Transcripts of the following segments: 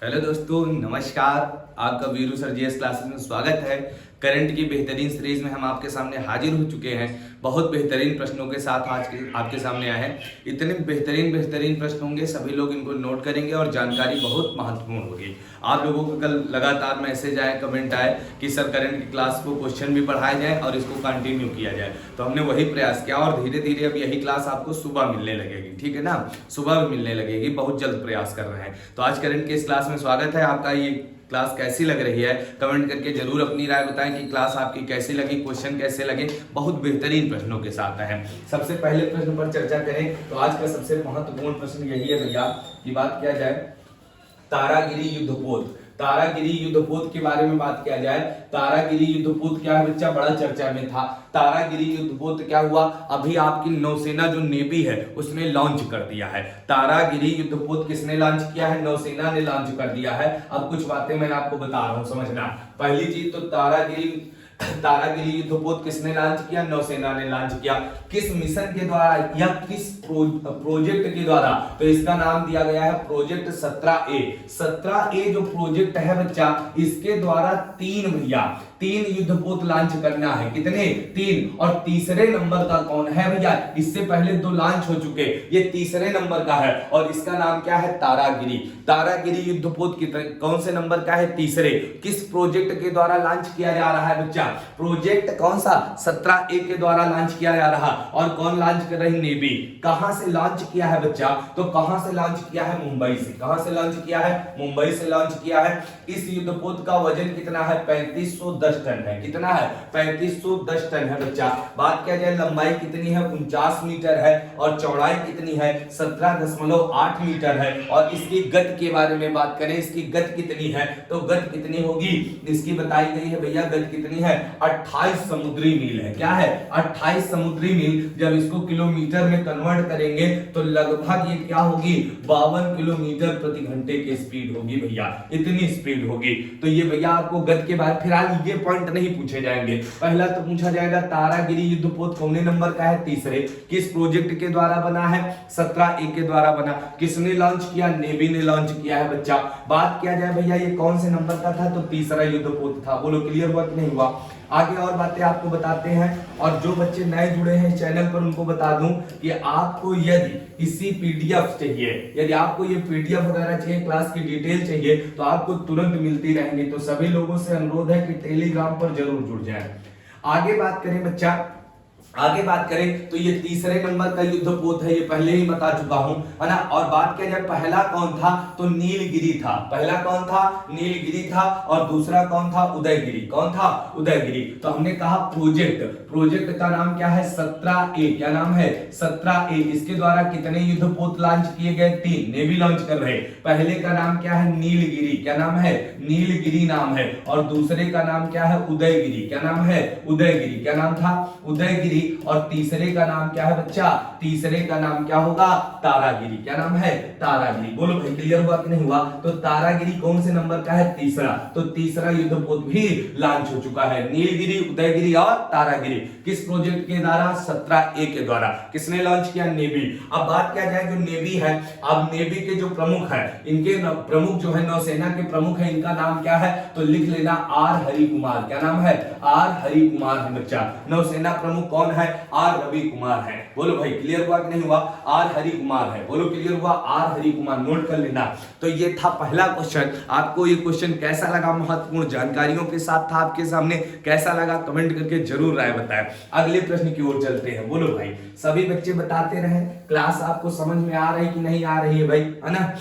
Hello दोस्तों, नमस्कार। आपका वीरू सर जीएस क्लासेस में स्वागत है। करंट की बेहतरीन सीरीज में हम आपके सामने हाजिर हो चुके हैं। बहुत बेहतरीन प्रश्नों के साथ आज के आपके सामने आए हैं। इतने बेहतरीन प्रश्न होंगे, सभी लोग इनको नोट करेंगे और जानकारी बहुत महत्वपूर्ण होगी। आप लोगों को कल लगातार मैसेज आए, कमेंट आए कि सर करंट की क्लास को क्वेश्चन भी पढ़ाया जाए और इसको कंटिन्यू किया जाए, तो हमने वही प्रयास किया और धीरे धीरे अब यही क्लास आपको सुबह मिलने लगेगी। ठीक है ना, सुबह भी मिलने लगेगी, बहुत जल्द प्रयास कर रहे हैं। तो आज करंट के इस क्लास में स्वागत है आपका। ये क्लास कैसी लग रही है कमेंट करके जरूर अपनी राय बताएं कि क्लास आपकी कैसी लगी, क्वेश्चन कैसे लगे। बहुत बेहतरीन प्रश्नों के साथ है। सबसे पहले प्रश्न पर चर्चा करें तो आज का सबसे महत्वपूर्ण प्रश्न यही है भैया की बात किया जाए तारागिरी युद्धपोत। तारागिरी युद्धपोत के बारे में बात किया जाए। तारागिरी युद्धपोत क्या है बच्चा, बड़ा चर्चा में था। तारागिरी युद्धपोत क्या हुआ, अभी आपकी नौसेना जो नेवी है उसने लॉन्च कर दिया है। तारागिरी युद्धपोत किसने लॉन्च किया है, नौसेना ने लॉन्च कर दिया है। अब कुछ बातें मैं आपको बता रहा हूं, समझना। पहली चीज तो तारागिरी युद्धपोत किसने लॉन्च किया, नौसेना ने लॉन्च किया। किस मिशन के द्वारा या किस प्रोजेक्ट के द्वारा, तो इसका नाम दिया गया है प्रोजेक्ट 17A। 17A जो प्रोजेक्ट है बच्चा, इसके द्वारा तीन युद्धपोत लॉन्च करना है। कितने, 3। और तीसरे नंबर का कौन है भैया, इससे पहले 2 लॉन्च हो चुके, ये तीसरे नंबर का है और इसका नाम क्या है, तारागिरी। तारागिरी युद्धपोत कौन से नंबर का है, तीसरे। किस प्रोजेक्ट के द्वारा लॉन्च किया जा रहा है बच्चा, प्रोजेक्ट कौन सा, 17A के द्वारा लॉन्च किया जा रहा। और कौन लॉन्च कर रही, नेवी। कहां से लॉन्च किया है बच्चा, तो कहां से लॉन्च किया है, मुंबई से। कहां से लॉन्च किया है, मुंबई से लॉन्च किया है। इस युद्धपोत का वजन कितना है, 3510 टन है। कितना है, 3510 टन है बच्चा। बात किया जाए लंबाई कितनी है, 49 मीटर है और चौड़ाई कितनी है, 17.8 मीटर है। और इसकी गति के बारे में बात करें, इसकी गति कितनी है, तो गति कितनी होगी, इसकी बताई गई है भैया, गति कितनी है, 28 समुद्री मील है। क्या है, 28 समुद्री मील। जब इसको किलोमीटर में कन्वर्ट करेंगे तो लगभग ये क्या होगी, 52 किलोमीटर प्रति घंटे की स्पीड होगी भैया, इतनी स्पीड होगी। तो ये भैया आपको गति के बाद, फिलहाल ये पॉइंट नहीं पूछे जाएंगे। पहला तो पूछा जाएगा तारागिरी युद्धपोत कौने नंबर का है, तीसरे। किस प्रोजेक्ट के द्वारा बना है, 17A के द्वारा बना। किसने लॉन्च किया, नेवी ने लॉन्च किया है बच्चा। बात किया जाए भैया ये कौन से नंबर का था, तो तीसरा युद्धपोत था। बोलो क्लियर हुआ कि नहीं हुआ। आगे और बातें आपको बताते हैं। और जो बच्चे नए जुड़े हैं इस चैनल पर उनको बता दूं कि आपको यदि इसी पीडीएफ चाहिए, यदि आपको ये पीडीएफ वगैरह चाहिए, क्लास की डिटेल चाहिए, तो आपको तुरंत मिलती रहेंगी। तो सभी लोगों से अनुरोध है कि टेलीग्राम पर जरूर जुड़ जाएं। आगे बात करें बच्चा, आगे बात करें तो ये तीसरे नंबर का युद्धपोत है, ये पहले ही बता चुका हूं, है ना। और बात किया जाए पहला कौन था, तो नीलगिरी था। पहला कौन था, नीलगिरी था। और दूसरा कौन था, उदयगिरी। कौन था, उदयगिरी। तो हमने कहा प्रोजेक्ट का नाम क्या है, 17A। क्या नाम है, 17A। इसके द्वारा कितने युद्धपोत लॉन्च किए गए, 3। नेवी लॉन्च कर रहे। पहले का नाम क्या है, नीलगिरी। क्या नाम है, नीलगिरी नाम है। और दूसरे का नाम क्या है, उदयगिरी। क्या नाम है, उदयगिरी। क्या नाम था, उदयगिरी। और तीसरे का नाम क्या है बच्चा, तीसरे का नाम क्या होगा, तारागिरी। क्या नाम है, तारागिरी। बोलो भाई क्लियर हुआ कि नहीं हुआ। तो तारागिरी कौन से नंबर का है, तीसरा। तो तीसरा युद्धपोत भी लॉन्च हो चुका है, नीलगिरी, उदयगिरी और तारागिरी। किस प्रोजेक्ट के द्वारा, 17A के द्वारा। किसने लॉन्च किया, नेवी। अब बात किया जाए जो नेवी है, अब नेवी के जो प्रमुख है, इनके प्रमुख जो है, नौसेना के प्रमुख है, इनका नाम क्या है, तो लिख लेना आर हरि कुमार। क्या नाम है, आर हरि कुमार है बच्चा। नौसेना प्रमुख कौन है, आर रवि कुमार है। बोलो भाई क्लियर हुआ कि नहीं हुआ, आर हरि कुमार है। बोलो क्लियर हुआ, आर हरि कुमार, नोट कर लेना। तो ये था पहला क्वेश्चन। आपको ये क्वेश्चन कैसा लगा, महत्वपूर्ण जानकारियों के साथ था आपके सामने, कैसा लगा कमेंट करके जरूर राय बताएं। अगले प्रश्न की ओर चलते हैं। बोलो भाई, सभी बच्चे बताते रहे क्लास आपको समझ में आ रही कि नहीं आ रही है भाई, है ना।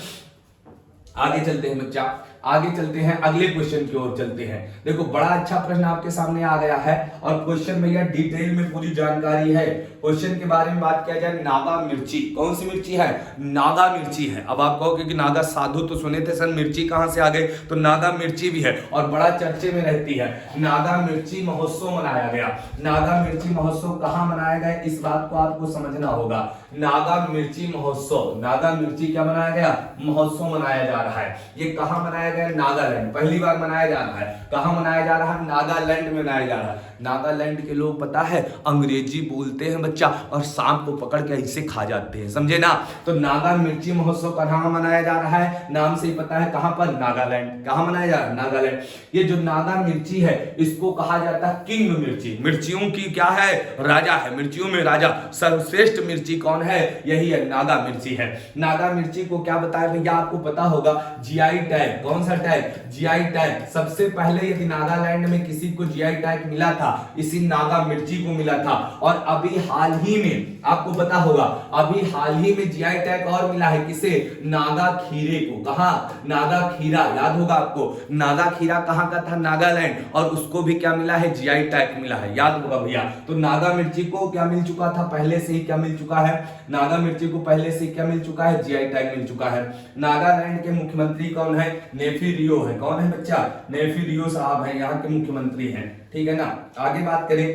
आगे चलते हैं बच्चा, आगे चलते हैं, अगले क्वेश्चन की ओर चलते हैं। देखो बड़ा अच्छा प्रश्न आपके सामने आ गया है और क्वेश्चन भैया डिटेल में पूरी जानकारी है। क्वेश्चन के बारे में बात किया जाए, नागा मिर्ची। कौन सी मिर्ची है, नागा मिर्ची है। अब आप कहोगे कि नागा साधु तो सुने थे सर, मिर्ची कहां से आ गई, तो नागा मिर्ची भी है और बड़ा चर्चे में रहती है। नागा मिर्ची महोत्सव मनाया गया। नागा मिर्ची महोत्सव कहां मनाया गया, इस बात को आपको समझना होगा। नागा मिर्ची महोत्सव, नागा मिर्ची क्या मनाया गया, महोत्सव मनाया जा रहा है। ये कहां मनाया मनाया गया? नागालैंड, पहली बार मनाया जा रहा है। कहाँ मनाया जा रहा है? नागालैंड में मनाया जा रहा है। नागालैंड के लोग पता है अंग्रेजी बोलते हैं बच्चा, और सांप को पकड़ के ऐसे खा जाते हैं, समझे ना। तो नागा मिर्ची महोत्सव कहाँ मनाया जा रहा है? नाम से ही पता है कहाँ पर? नागालैंड। कहाँ मनाया जा रहा है? नागालैंड। ये जो नागा मिर्ची है इसको कहा जाता है किंग मिर्ची, मिर्चियों की क्या है? राजा है, मिर्चियों में राजा। सर्वश्रेष्ठ मिर्ची कौन है? यही है, नागा मिर्ची है। नागा मिर्ची को क्या बताया भैया? आपको पता होगा जीआई टैग। कौन सा टैग? GI tag. सबसे पहले यदि नागालैंड में किसी को जीआई टैग मिला था, इसी नागा मिर्ची को मिला था। और अभी हाल ही में आपको पता होगा, अभी हाल ही में जीआई टैग और मिला है, किसे? नागा खीरे को। कहा? नागा खीरा, याद होगा आपको। नागा खीरा कहाँ का था? नागालैंड, और उसको भी क्या मिला है? जीआई टैग मिला है, याद होगा भैया। तो नागा मिर्ची को क्या मिल चुका था? पहले से ही क्या मिल चुका है? नागा मिर्ची को पहले से क्या मिल चुका है? जीआई टैग मिल चुका है। नागालैंड के मुख्यमंत्री कौन है? नेफी रियो है। कौन है बच्चा? नेफी रियो साहब है, यहाँ के मुख्यमंत्री हैं, ठीक है ना। आगे बात करें,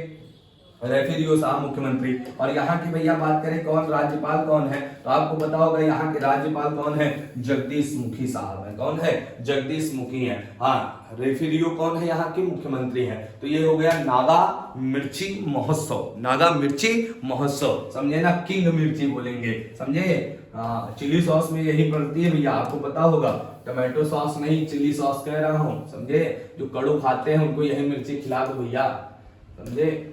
रेफिरियो साहब मुख्यमंत्री। और यहाँ की भैया बात करें कौन राज्यपाल कौन है, तो आपको पता होगा यहाँ के राज्यपाल कौन है? जगदीश मुखी साहब है। कौन है? जगदीश मुखी है। हाँ, रेफिरियो कौन है? यहाँ के मुख्यमंत्री है। तो ये हो गया नागा मिर्ची महोत्सव, नागा मिर्ची महोत्सव, समझे ना। किंग मिर्ची बोलेंगे, समझे। हाँ, चिली सॉस में यही पड़ती है भैया, आपको पता होगा। टमाटो सॉस नहीं, चिली सॉस कह रहा हूँ, समझे। जो कड़ू खाते हैं उनको यही मिर्ची खिला दो भैया, समझे।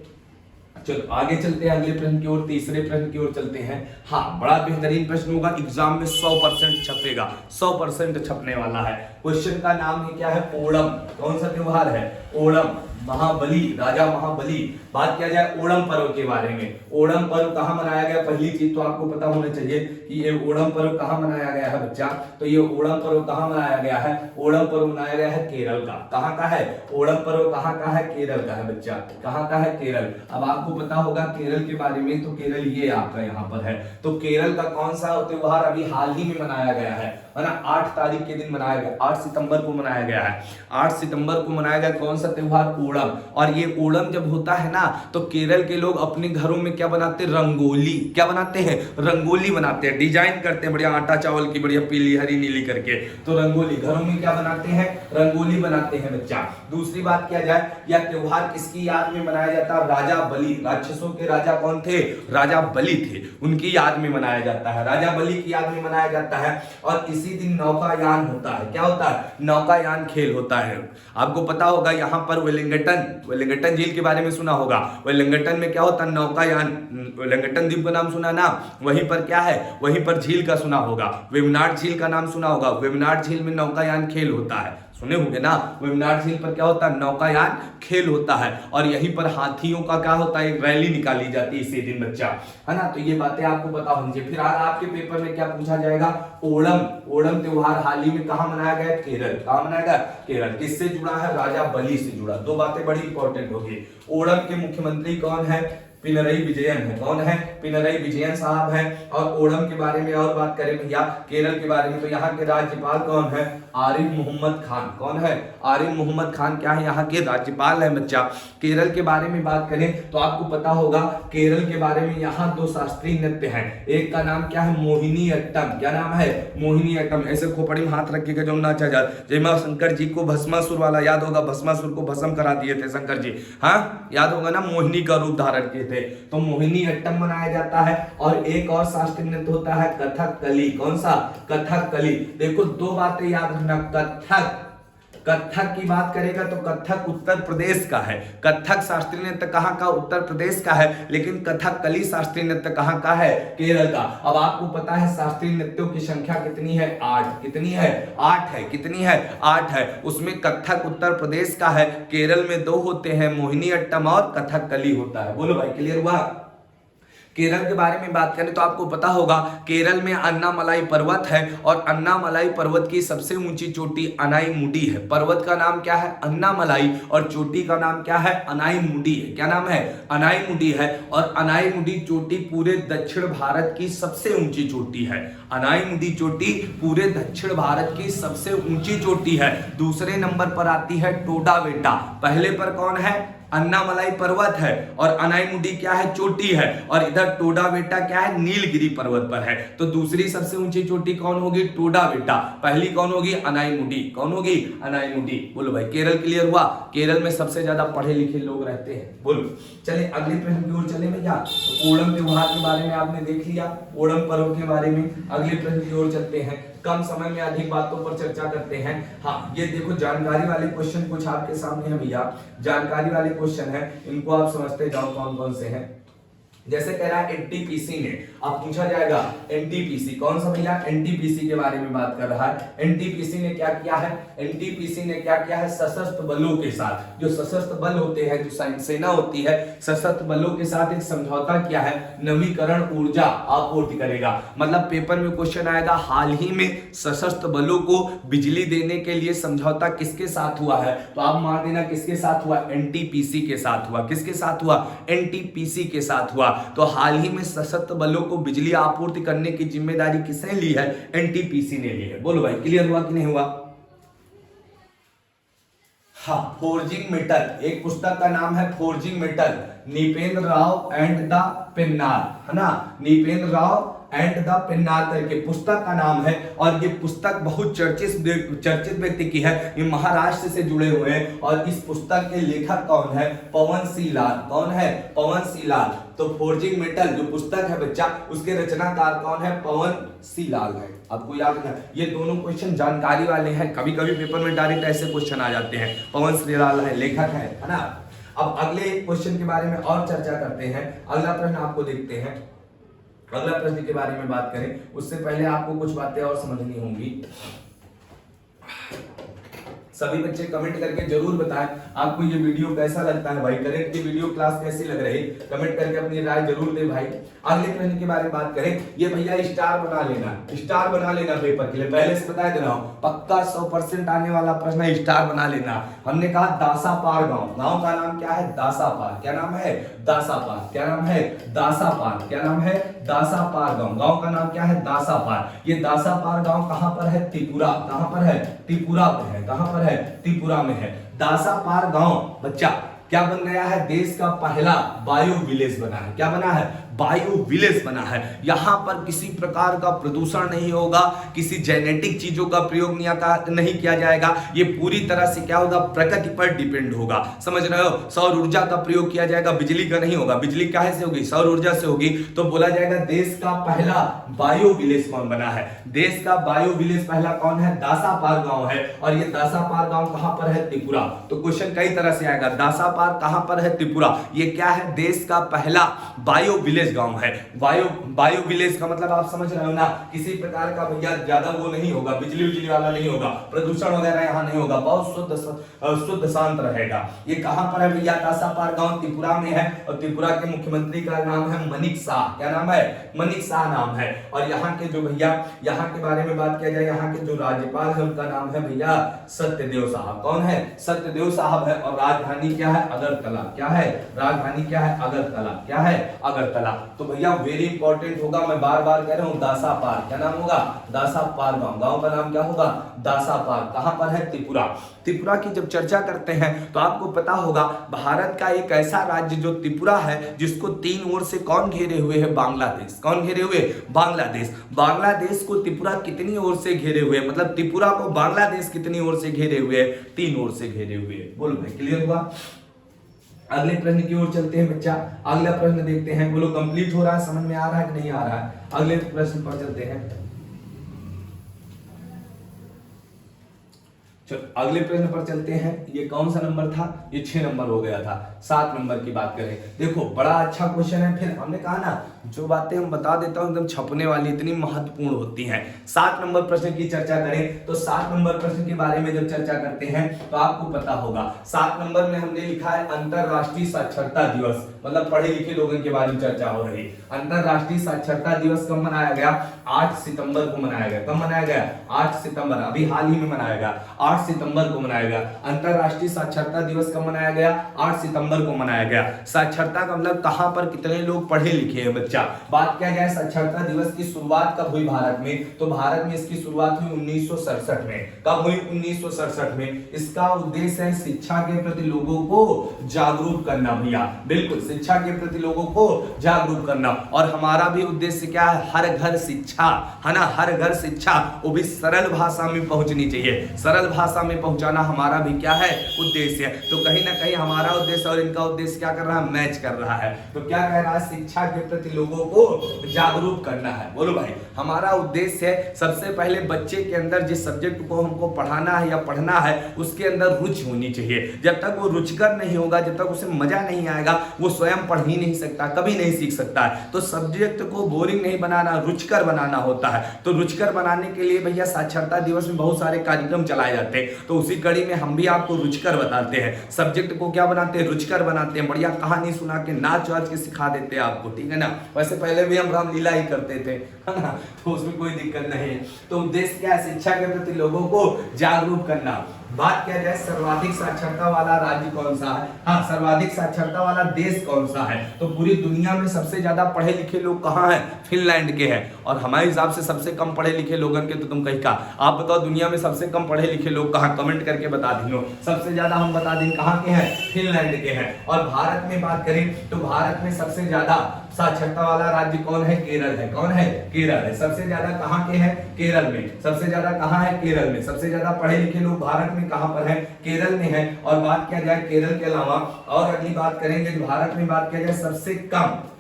चलो आगे चलते हैं अगले प्रश्न की ओर, तीसरे प्रश्न की ओर चलते हैं। हाँ, बड़ा बेहतरीन प्रश्न होगा, एग्जाम में 100% छपेगा, 100% छपने वाला है। क्वेश्चन का नाम है क्या है? ओणम। कौन सा त्योहार है? ओणम। महाबली, राजा महाबली। बात किया जाए ओणम पर्व के बारे में। ओणम पर्व कहाँ मनाया गया? पहली चीज तो आपको पता होना चाहिए कि ये ओणम पर्व कहाँ मनाया गया है बच्चा। तो ये ओणम पर्व कहाँ मनाया गया है? ओणम पर्व मनाया गया है केरल का। कहाँ का है? ओणम पर्व कहाँ का है? केरल का है बच्चा। कहाँ का है? केरल। अब आपको पता होगा केरल के बारे में, तो केरल ये आपका यहाँ पर है। तो केरल का कौन सा त्योहार अभी हाल ही में मनाया गया है ना? 8 तारीख के दिन मनाया गया, 8 सितंबर को मनाया गया है। 8 सितंबर को मनाया गया कौन सा त्योहार? ओणम। और ये ओणम जब होता है ना, तो केरल के लोग अपने घरों में क्या बनाते हैं? रंगोली। क्या बनाते हैं? रंगोली बनाते हैं, डिजाइन करते हैं बढ़िया, आटा चावल की बढ़िया पीली हरी नीली करके। तो रंगोली, घरों में क्या बनाते हैं? रंगोली बनाते हैं बच्चा। दूसरी बात किया जाए, यह त्योहार किसकी याद में मनाया जाता है? राजा बलि। राक्षसों के राजा कौन थे? राजा बलि थे, उनकी याद में मनाया जाता है, राजा बलि की याद में मनाया जाता है। और इसी दिन नौकायान होता है। क्या होता है? नौकायान खेल होता है। आपको पता होगा यहाँ पर वेलिंगटन झील के बारे में सुना होगा। वेलिंगटन में क्या होता है? नौकायान। वेलिंगटन द्वीप का नाम सुना ना, वहीं पर क्या है? वहीं पर झील का सुना होगा। वेम्बनाड झील का नाम सुना होगा। वेम्बनाड झील में नौकायान खेल होता है, सुने होंगे ना। वेम्बनाड झील पर क्या होता है? नौकायान खेल होता है। और यहीं पर हाथियों का क्या होता है? एक रैली निकाली जाती है इसी दिन बच्चा, है ना। तो ये बातें आपको पता होनी चाहिए। फिर आपके पेपर में क्या पूछा जाएगा? ओणम। ओणम त्योहार हाल ही में कहाँ मनाया गया? केरल। कहाँ मनाया गया? केरल। किससे जुड़ा है? राजा बलि से जुड़ा। दो बातें बड़ी इंपॉर्टेंट होगी। ओणम के मुख्यमंत्री कौन है? पिनरई विजयन है। कौन है? पिनरई विजयन साहब हैं। और ओणम के बारे में और बात करें भैया, केरल के बारे में, तो यहाँ के राज्यपाल कौन है? आरिफ मोहम्मद खान। कौन है? आरिफ मोहम्मद खान क्या है? यहाँ के राज्यपाल है बच्चा। केरल के बारे में बात करें तो आपको पता होगा केरल के बारे में, यहाँ 2 शास्त्रीय नृत्य हैं। एक का नाम क्या है? मोहिनी अट्टम। क्या नाम है? मोहिनी अट्टम। ऐसे खोपड़ी में हाथ रखिएगा जो नाचा जाता, जयमा शंकर जी को भस्मासुर वाला याद होगा, भस्मासुर को भस्म करा दिए थे शंकर जी, हाँ याद होगा ना, मोहिनी का रूप धारण किए थे। तो मोहिनी अट्टम मनाया जाता है। और एक और शास्त्रीय नृत्य होता है कथकली। कौन सा? कथकली। देखो 2 बातें याद रखना। कथक की बात करेगा तो कथक उत्तर प्रदेश का है। कथक शास्त्रीय नृत्य कहाँ का? उत्तर प्रदेश का है। लेकिन कथकली शास्त्रीय नृत्य कहाँ का है? केरल का। अब आपको पता है शास्त्रीय नृत्यों की संख्या कितनी है? 8। कितनी है? 8 है। कितनी है? 8 है। उसमें कथक उत्तर प्रदेश का है, केरल में 2 होते हैं, मोहिनी अट्टम और कथकली होता है। बोलो भाई, क्लियर हुआ? केरल के बारे में बात करें तो आपको पता होगा केरल में अन्नामलाई पर्वत है। और अन्नामलाई पर्वत की सबसे ऊंची चोटी अनाईमुडी है। पर्वत का नाम क्या है? अन्नामलाई। और चोटी का नाम क्या है? अनाईमुडी है। क्या नाम है? अनाईमुडी है। और अनाईमुडी चोटी पूरे दक्षिण भारत की सबसे ऊंची चोटी है। अनाईमुडी चोटी पूरे दक्षिण भारत की सबसे ऊंची चोटी है। दूसरे नंबर पर आती है टोडा बेटा। पहले पर कौन है? अन्नामलाई पर्वत है, और अनाईमुडी क्या है, चोटी है, और इधर टोडा बेटा क्या है, नीलगिरी पर्वत पर है। तो दूसरी सबसे ऊंची चोटी कौन होगी, टोडा बेटा। पहली कौन होगी, अनाईमुडी। कौन होगी, अनाईमुडी। बोलो भाई, केरल क्लियर हुआ। केरल में सबसे ज्यादा पढ़े लिखे लोग रहते हैं। बोलो, चले अगले प्रश्न की ओर चले भैया। तो ओणम त्योहार के बारे में आपने देख लिया, ओणम पर्व के बारे में। अगले प्रश्न की ओर चलते हैं। कम समय में अधिक बातों पर चर्चा करते हैं। हाँ, ये देखो जानकारी वाले क्वेश्चन कुछ आपके सामने है भैया, जानकारी वाले क्वेश्चन है, इनको आप समझते जाओ कौन कौन से हैं। जैसे कह रहा है एनटीपीसी ने, अब पूछा जाएगा एनटीपीसी कौन सा भैया, एनटीपीसी के बारे में बात कर रहा है। एनटीपीसी ने क्या किया है, एनटीपीसी ने क्या किया है, सशस्त्र बलों के साथ, जो सशस्त्र बल होते हैं, जो सेना होती है, सशस्त्र बलों के साथ एक समझौता किया है, नवीकरण ऊर्जा आपूर्ति करेगा। मतलब पेपर में क्वेश्चन आएगा, हाल ही में सशस्त्र बलों को बिजली देने के लिए समझौता किसके साथ हुआ है, तो आप मान देना किसके साथ हुआ, एनटीपीसी के साथ हुआ। किसके साथ हुआ, एनटीपीसी के साथ हुआ। तो हाल ही में सशस्त्र बलों को बिजली आपूर्ति करने की जिम्मेदारी किसने ली है, एनटीपीसी ने ली है। बोलो भाई, क्लियर हुआ कि नहीं हुआ। हाँ, फोर्जिंग मेटल, एक पुस्तक का नाम है forging metal, Nipendra Rao and the Pennar, है ना, नीपेंद्र राव एंड द पेन्नार करके पुस्तक का नाम है। और ये पुस्तक बहुत चर्चित व्यक्ति की है, ये महाराष्ट्र से जुड़े हुए हैं। और इस पुस्तक के लेखक कौन है, पवन सिंह लाल। कौन है, पवन सिंह लाल। तो फोर्जिंग मेटल जो पुस्तक है बच्चा, उसके रचनाकार कौन है, पवन सिंह लाल है। आपको याद रखना, ये दोनों क्वेश्चन जानकारी वाले हैं, कभी कभी पेपर में डायरेक्ट ऐसे क्वेश्चन आ जाते हैं। पवन सिंह लाल है, लेखक है ना। अब अगले क्वेश्चन के बारे में और चर्चा करते हैं। अगला प्रश्न आपको देखते हैं। अगला प्रश्न के बारे में बात करें उससे पहले आपको कुछ बातें और समझनी होंगी। सभी बच्चे कमेंट करके जरूर बताएं आपको ये वीडियो कैसा लगता है भाई, करेंट की वीडियो क्लास कैसी लग रही, कमेंट करके अपनी राय जरूर दे भाई। अगले प्रश्न के बारे में बात करें, ये भैया स्टार बना लेना, स्टार बना लेना पेपर के लिए, पहले से बता दे रहा हूं, पक्का 100% आने वाला प्रश्न है, स्टार बना लेना। हमने कहा दासापार गांव, गांव का नाम क्या है, दासापार। क्या नाम है, दासापार। क्या नाम है, दासापार। क्या नाम है, दासापार गांव। गांव का नाम क्या है, दासापार। ये दासापार गांव कहां पर है, त्रिपुरा। कहां पर है, त्रिपुरा पर है। कहां पर है, त्रिपुरा में है। दासापार गांव बच्चा क्या बन गया है, देश का पहला बायो विलेज बना है। क्या बना है, बायो विलेज बना है। यहां पर किसी प्रकार का प्रदूषण नहीं होगा, किसी जेनेटिक चीजों का प्रयोग नहीं किया जाएगा। ये पूरी तरह से क्या होगा, प्रकृति पर डिपेंड होगा। समझ रहे हो, सौर ऊर्जा का प्रयोग किया जाएगा, बिजली का नहीं होगा। बिजली काहे से होगी, सौर ऊर्जा से होगी। तो बोला जाएगा देश का पहला बायो विलेज कौन बना है, देश का बायो विलेज पहला कौन है, दासापार गांव है। और ये दासापार गांव कहां पर है, त्रिपुरा। तो क्वेश्चन कई तरह से आएगा, दासापार कहां पर है, त्रिपुरा। ये क्या है, देश का पहला बायो विलेज गांव है। बायो विलेज का मतलब आप समझ रहे हो ना, किसी प्रकार का भैया ज्यादा वो नहीं होगा, बिजली वाला नहीं होगा, प्रदूषण वगैरह यहाँ नहीं होगा, बहुत शुद्ध शांत रहेगा। ये कहां पर है भैया, दासापार गांव त्रिपुरा में है। और त्रिपुरा के मुख्यमंत्री का नाम है मनिक शाह। क्या नाम है, मनिक शाह नाम है। और यहाँ के जो भैया, यहाँ के बारे में बात किया जाए, यहाँ के जो राज्यपाल है उनका नाम है भैया सत्यदेव साहब। कौन है, सत्यदेव साहब है। और राजधानी क्या है, अगरतला। क्या है, राजधानी क्या है, अगरतला। क्या है, अगरतला। तो भैया वेरी इंपॉर्टेंट होगा, मैं बार बार कह रहा हूं, दासापार। क्या नाम होगा, दासापार गांव। गांव का नाम क्या होगा, दासापार। कहां पर है, त्रिपुरा। त्रिपुरा की जब चर्चा करते हैं तो आपको पता होगा भारत का एक ऐसा राज्य जो त्रिपुरा है, जिसको तीन ओर से कौन घेरे हुए है, बांग्लादेश। कौन घेरे हुए, बांग्लादेश। बांग्लादेश को त्रिपुरा कितनी ओर से घेरे हुए, मतलब त्रिपुरा को बांग्लादेश कितनी ओर से घेरे हुए, तीन ओर से घेरे हुए। बोलो भाई, क्लियर हुआ। अगले प्रश्न की ओर चलते हैं बच्चा। अगला प्रश्न देखते हैं, बोलो कंप्लीट हो रहा है, समझ में आ रहा है कि नहीं आ रहा है। अगले प्रश्न पर चलते हैं। अगले प्रश्न पर चलते हैं। ये कौन सा नंबर था, ये 6 नंबर हो गया था। 7 नंबर की बात करें, देखो बड़ा अच्छा क्वेश्चन है। फिर हमने कहा ना, जो बातें हम बता देता हूं एकदम छपने वाली, इतनी महत्वपूर्ण होती हैं। 7 नंबर प्रश्न की चर्चा करें तो 7 नंबर प्रश्न के बारे में जब चर्चा करते हैं तो आपको पता होगा 7 नंबर में हमने लिखा है अंतरराष्ट्रीय साक्षरता दिवस, मतलब पढ़े लिखे लोगों के बारे में चर्चा हो रही। अंतरराष्ट्रीय साक्षरता दिवस कब मनाया गया, 8 सितंबर को मनाया गया। कब मनाया गया, 8 सितंबर, अभी हाल ही में मनाया गया, 8 सितंबर को मनाया गया। अंतरराष्ट्रीय साक्षरता दिवस कब मनाया गया, 8 सितंबर को मनाया गया। साक्षरता का मतलब कहां पर कितने लोग पढ़े लिखे हैं बच्चा, बच्चा। बात किया जाए साक्षरता दिवस की शुरुआत कब हुई भारत में, तो भारत में इसकी शुरुआत हुई 1967 में। कब हुई? 1967 में। इसका उद्देश्य है शिक्षा के प्रति लोगों को जागरूक करना भैया, बिल्कुल शिक्षा के प्रति लोगों को जागरूक करना। और हमारा भी उद्देश्य क्या है? हर घर शिक्षा, है ना, हर घर शिक्षा, वो भी सरल भाषा में पहुंचनी चाहिए। सरल भाषा में पहुंचाना हमारा भी क्या है? उद्देश्य है। तो कहीं ना कहीं हमारा उद्देश्य और इनका उद्देश्य क्या कर रहा है? मैच कर रहा है। तो क्या कह रहा है? शिक्षा के प्रति लोगों को जागरूक करना है। बोलो भाई, हमारा उद्देश्य है सबसे पहले बच्चे के अंदर जिस सब्जेक्ट को हमको पढ़ाना है या पढ़ना है उसके अंदर रुचि होनी चाहिए। जब तक वो रुचिकर नहीं होगा, जब तक उसे मजा नहीं आएगा, वो स्वयं पढ़ ही नहीं सकता, कभी नहीं सीख सकता है। तो सब्जेक्ट को बोरिंग नहीं बनाना, रुचिकर बनाना होता है। तो रुचिकर बनाने के लिए भैया साक्षरता दिवस में बहुत सारे कार्यक्रम चलाए जाते हैं। तो उसी कड़ी में हम भी आपको रुचिकर बताते हैं। सब्जेक्ट को क्या बनाते हैं? रुचिकर बनाते हैं। बढ़िया कहानी सुना के, नाच वाच के सिखा देते हैं आपको, ठीक है ना। वैसे पहले भी हम रामलीला ही करते थे, है ना, तो उसमें कोई दिक्कत नहीं है। तो उद्देश्य क्या है? शिक्षा के प्रति लोगों को जागरूक करना। बात किया जाए सर्वाधिक साक्षरता वाला राज्य कौन सा है? हाँ, सर्वाधिक साक्षरता वाला देश कौन सा है? तो पूरी दुनिया में सबसे ज्यादा पढ़े लिखे लोग कहाँ हैं? फिनलैंड के हैं। और हमारे हिसाब से सबसे कम पढ़े लिखे लोगों के तो तुम कहीं का, आप बताओ दुनिया में सबसे कम पढ़े लिखे लोग कहाँ? कमेंट करके बता दीजिए। सबसे ज्यादा हम बता दें कहाँ के हैं? फिनलैंड के हैं। और भारत में बात करें तो भारत में सबसे ज्यादा साक्षरता वाला राज्य कौन है? केरल है। कौन है? केरल है। सबसे ज्यादा कहाँ के हैं? केरल में। सबसे ज्यादा कहाँ है? केरल में। सबसे ज्यादा पढ़े लिखे लोग भारत में कहाँ पर है? केरल में है। और बात किया जाए केरल के अलावा और अगली बात करेंगे भारत में बात किया जाए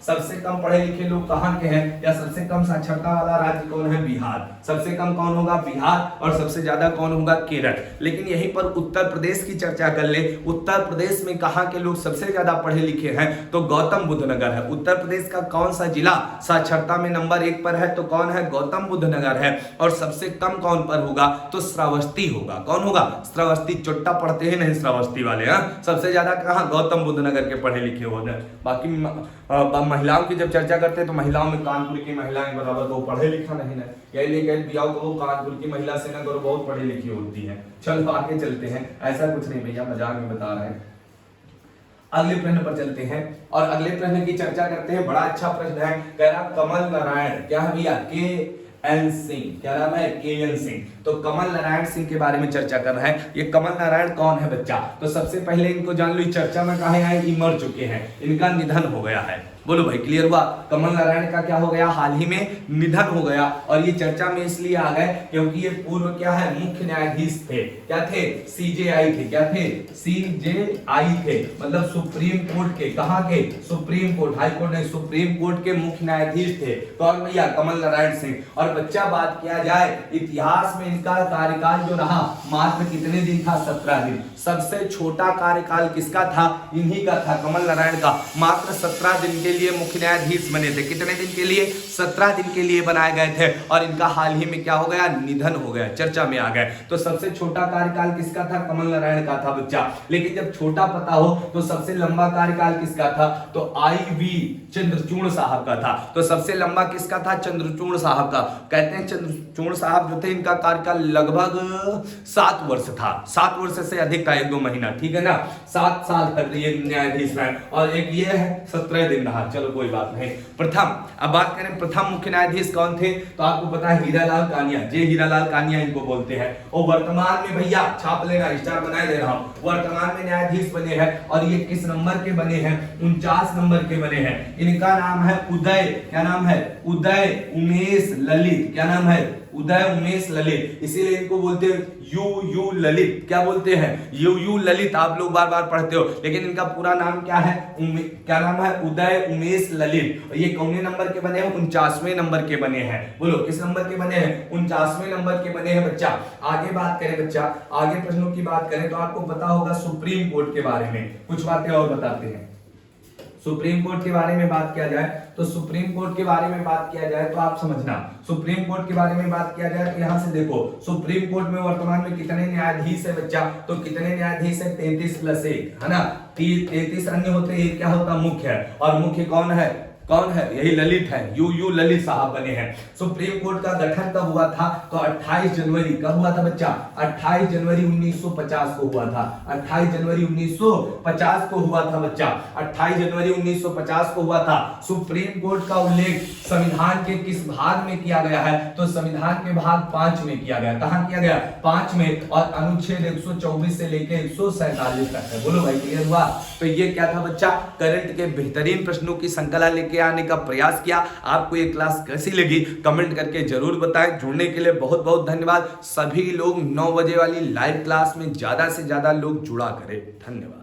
सबसे कम पढ़े लिखे लोग कहाँ के हैं या सबसे कम साक्षरता वाला राज्य कौन है? बिहार। सबसे कम कौन होगा? बिहार। और सबसे ज्यादा कौन होगा? केरल। लेकिन यहीं पर उत्तर प्रदेश की चर्चा कर ले। उत्तर प्रदेश में कहाँ के लोग सबसे ज्यादा पढ़े लिखे हैं? तो गौतम बुद्ध नगर है। उत्तर प्रदेश का कौन सा जिला साक्षरता में नंबर 1 पर है? तो कौन है? गौतम बुद्ध नगर है। और सबसे कम कौन पर होगा? तो श्रावस्ती होगा। कौन होगा? श्रावस्ती। चोट्टा पढ़ते हैं नहीं श्रावस्ती वाले, हाँ। सबसे ज्यादा कहाँ? गौतम बुद्ध नगर के पढ़े लिखे होते हैं। बाकी महिलाओं की जब चर्चा करते हैं तो महिलाओं में कानपुर की महिलाएं बराबर वो पढ़े लिखा नहीं है। यही लेकर बियाह को कानपुर की महिला से ना करो, बहुत पढ़ी लिखी होती है। चलो आगे चलते हैं। ऐसा कुछ नहीं भैया, मजाक में बता रहे हैं। अगले प्रश्न पर चलते हैं और अगले प्रश्न की चर्चा करते हैं। बड़ा अच्छा प्रश्न है। कह रहा कमल नारायण, क्या है भैया? KN सिंह। क्या नाम है? KN सिंह। तो कमल नारायण सिंह के बारे में चर्चा कर रहे हैं। ये कमल नारायण कौन है बच्चा? तो सबसे पहले इनको जान लो, चर्चा में कहा है ये मर चुके हैं, इनका निधन हो गया है। बोलो भाई, क्लियर हुआ? कमल नारायण का क्या हो गया? हाल ही में निधन हो गया। और ये चर्चा में इसलिए आ गए क्योंकि ये पूर्व क्या है? मुख्य न्यायाधीश थे। क्या थे? CJI थे। क्या थे? CJI थे, मतलब सुप्रीम कोर्ट के। कहाँ के? सुप्रीम कोर्ट, हाई कोर्ट नहीं, सुप्रीम कोर्ट के मुख्य न्यायाधीश थे। कौन भैया? कमल नारायण सिंह। और बच्चा बात किया जाए इतिहास में इनका कार्यकाल जो रहा मात्र कितने दिन था? 17 दिन। सबसे छोटा कार्यकाल किसका था? इन्हीं का था, कमल नारायण का। मात्र 17 दिन के लिए मुख्य न्यायाधीश बने थे। कितने दिन के लिए? 17 दिन के लिए बनाए गए थे। और इनका हाल ही में क्या हो गया? निधन हो गया, चर्चा में आ गए। तो सबसे छोटा कार्यकाल किसका था? कमल नारायण का था बच्चा। लेकिन जब छोटा पता हो तो सबसे लंबा कार्यकाल किसका था? तो IV चंद्रचूड़ साहब का था। तो सबसे लंबा किसका था? चंद्रचूड़ साहब का। कहते हैं चंद्रचूड़ साहब जो थे इनका कार्यकाल लगभग 7 वर्ष था। 7 वर्ष से अधिक था, 1-2 महीना, ठीक है ना। 7 साल तक ये न्यायाधीश रहे। और एक ये है 17 दिन रहा। चलो कोई बात नहीं। प्रथम, अब बात करें प्रथम मुख्य न्यायाधीश कौन थे? तो आपको पता है हीरालाल कानिया। जे हीरालाल कानिया इनको बोलते हैं। और वर्तमान में भैया छाप लेना, स्टार बनाए दे रहा हूं, वर्तमान में न्यायाधीश बने हैं। और ये किस नंबर के बने हैं? 49 नंबर के बने हैं। इनका नाम है उदय, क्या नाम है? उदय उमेश ललित। क्या नाम है? उदय उमेश ललित। इसीलिए इनको बोलते हैं यू ललित। क्या बोलते हैं? यू ललित। आप लोग बार बार पढ़ते हो, लेकिन इनका पूरा नाम क्या है? क्या नाम है? उदय उमेश ललित। और ये कौने नंबर के बने हैं? 49वें नंबर के बने हैं। बोलो किस नंबर के बने हैं? 49वें नंबर के बने हैं बच्चा। आगे बात करें बच्चा, आगे प्रश्नों की बात करें तो आपको पता होगा सुप्रीम कोर्ट के बारे में कुछ बातें और बताते हैं। सुप्रीम कोर्ट के बारे में बात किया जाए तो सुप्रीम कोर्ट के बारे में बात किया जाए तो आप समझना, सुप्रीम कोर्ट के बारे में बात किया जाए तो यहां से देखो सुप्रीम कोर्ट में वर्तमान में कितने न्यायाधीश है बच्चा? तो कितने न्यायाधीश है? 33 + 1, है ना। 33 अन्य होते हैं, क्या होता? मुख्य है। और मुख्य कौन है? कौन है? यही ललित है, यू ललित साहब बने हैं। सुप्रीम कोर्ट का गठन कब हुआ था? तो 28 जनवरी, कब हुआ था बच्चा? 28 जनवरी 1950 को हुआ था। 28 जनवरी 1950 को हुआ था बच्चा, 28 जनवरी 1950 को हुआ था। सुप्रीम कोर्ट का उल्लेख संविधान के किस भाग में किया गया है? तो संविधान के भाग 5 में किया गया। कहां किया गया? 5 में, और अनुच्छेद 124 से लेकर 147 तक है। बोलो भाई, क्लियर हुआ? तो ये क्या था बच्चा? करंट के बेहतरीन प्रश्नों की श्रृंखला लेके आने का प्रयास किया। आपको ये क्लास कैसी लगी कमेंट करके जरूर बताएं। जुड़ने के लिए बहुत बहुत धन्यवाद। सभी लोग 9 बजे वाली लाइव क्लास में ज्यादा से ज्यादा लोग जुड़ा करें। धन्यवाद।